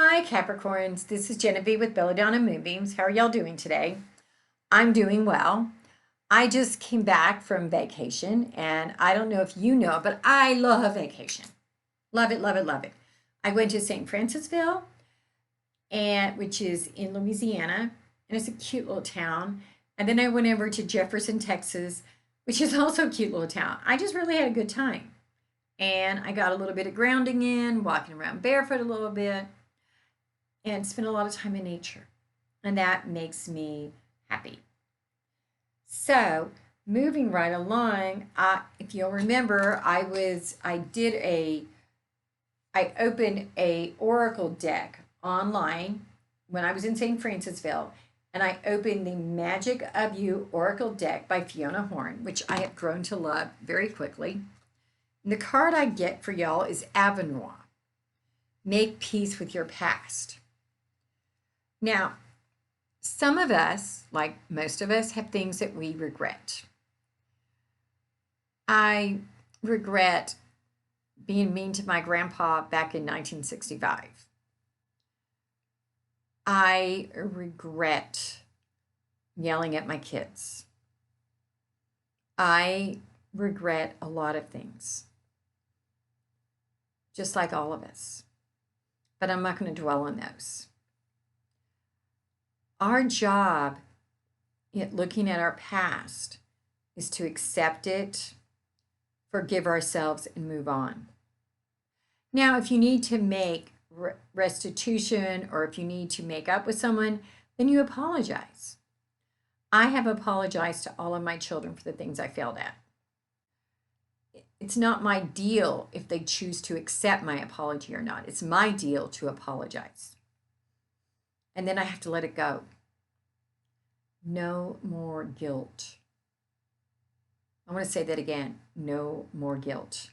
Hi, Capricorns. This is Genevieve with Belladonna Moonbeams. How are y'all doing today? I'm doing well. I just came back from vacation, and I don't know if you know, but I love vacation. Love it, love it, love it. I went to St. Francisville, and which is in Louisiana, and it's a cute little town. And then I went over to Jefferson, Texas, which is also a cute little town. I just really had a good time. And I got a little bit of grounding in, walking around barefoot a little bit and spend a lot of time in nature. And that makes me happy. So, moving right along, if you'll remember, I opened a oracle deck online when I was in St. Francisville, and I opened the Magic of You Oracle deck by Fiona Horn, which I have grown to love very quickly. And the card I get for y'all is Avenue. Make peace with your past. Now, some of us, like most of us, have things that we regret. I regret being mean to my grandpa back in 1965. I regret yelling at my kids. I regret a lot of things, just like all of us. But I'm not going to dwell on those. Our job at looking at our past is to accept it, forgive ourselves, and move on. Now, if you need to make restitution or if you need to make up with someone, then you apologize. I have apologized to all of my children for the things I failed at. It's not my deal if they choose to accept my apology or not. It's my deal to apologize. And then I have to let it go. No more guilt. I want to say that again. No more guilt.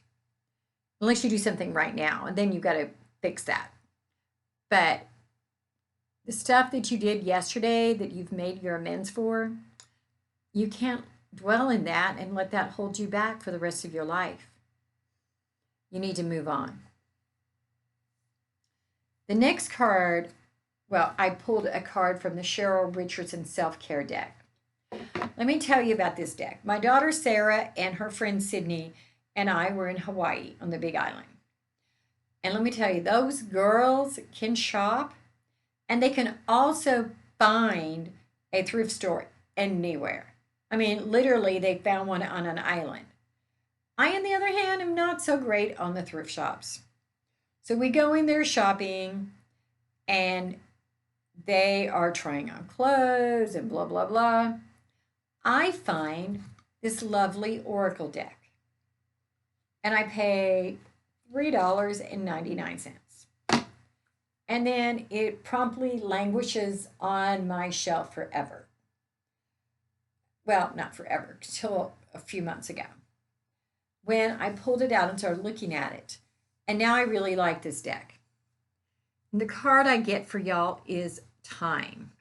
Unless you do something right now, and then you've got to fix that. But the stuff that you did yesterday that you've made your amends for, you can't dwell in that and let that hold you back for the rest of your life. You need to move on. The next card, well, I pulled a card from the Cheryl Richardson Self-Care deck. Let me tell you about this deck. My daughter Sarah and her friend Sydney and I were in Hawaii on the Big Island. And let me tell you, those girls can shop and they can also find a thrift store anywhere. I mean, literally, they found one on an island. I, on the other hand, am not so great on the thrift shops. So we go in there shopping and they are trying on clothes and blah, blah, blah. I find this lovely oracle deck and I pay $3.99. And then it promptly languishes on my shelf forever. Well, not forever, until a few months ago when I pulled it out and started looking at it. And now I really like this deck. And the card I get for y'all is time.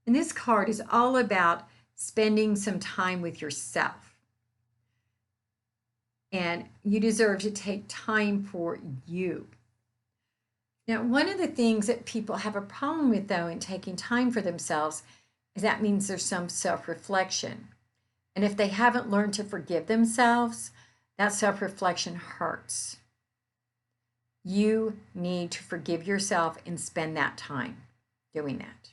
And this card is all about spending some time with yourself. And you deserve to take time for you. Now, one of the things that people have a problem with, though, in taking time for themselves is that means there's some self-reflection. And if they haven't learned to forgive themselves, that self-reflection hurts. You need to forgive yourself and spend that time doing that.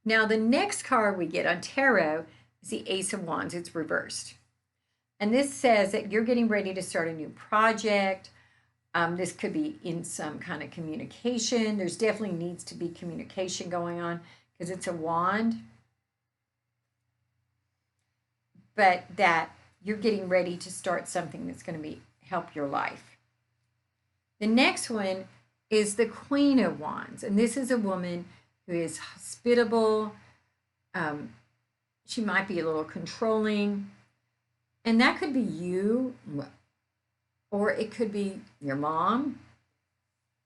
Now, the next card we get on tarot is the Ace of Wands. It's reversed. And this says that you're getting ready to start a new project. This could be in some kind of communication. There's definitely needs to be communication going on because it's a wand. But that you're getting ready to start something that's going to help your life. The next one is the Queen of Wands. And this is a woman who is hospitable. She might be a little controlling. And that could be you, or it could be your mom,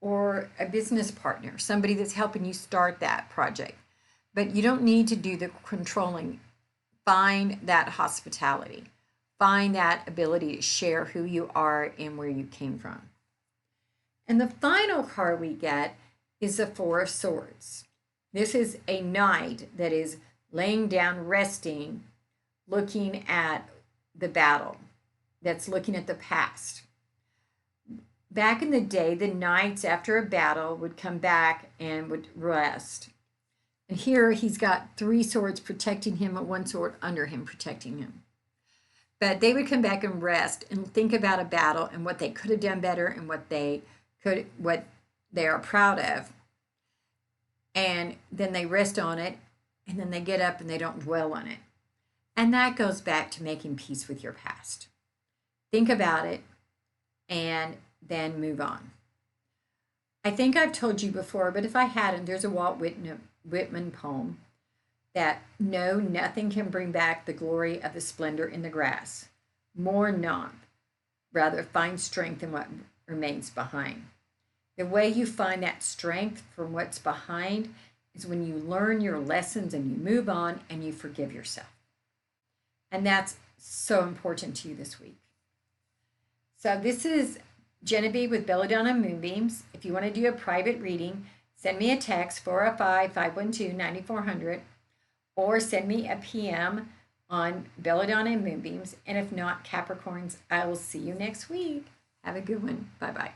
or a business partner, somebody that's helping you start that project. But you don't need to do the controlling. Find that hospitality. Find that ability to share who you are and where you came from. And the final card we get is the Four of Swords. This is a knight that is laying down, resting, looking at the battle, that's looking at the past. Back in the day, the knights, after a battle, would come back and would rest. And here he's got 3 swords protecting him and 1 sword under him protecting him. But they would come back and rest and think about a battle and what they could have done better and what they are proud of. And then they rest on it, and then they get up and they don't dwell on it. And that goes back to making peace with your past. Think about it and then move on. I think I've told you before, but if I hadn't, there's a Walt Whitman poem that no, nothing can bring back the glory of the splendor in the grass. More not, rather find strength in what remains behind. The way you find that strength from what's behind is when you learn your lessons and you move on and you forgive yourself. And that's so important to you this week. So this is Genevieve with Belladonna Moonbeams. If you want to do a private reading, send me a text 405-512-9400 or send me a PM on Belladonna Moonbeams. And if not, Capricorns, I will see you next week. Have a good one. Bye-bye.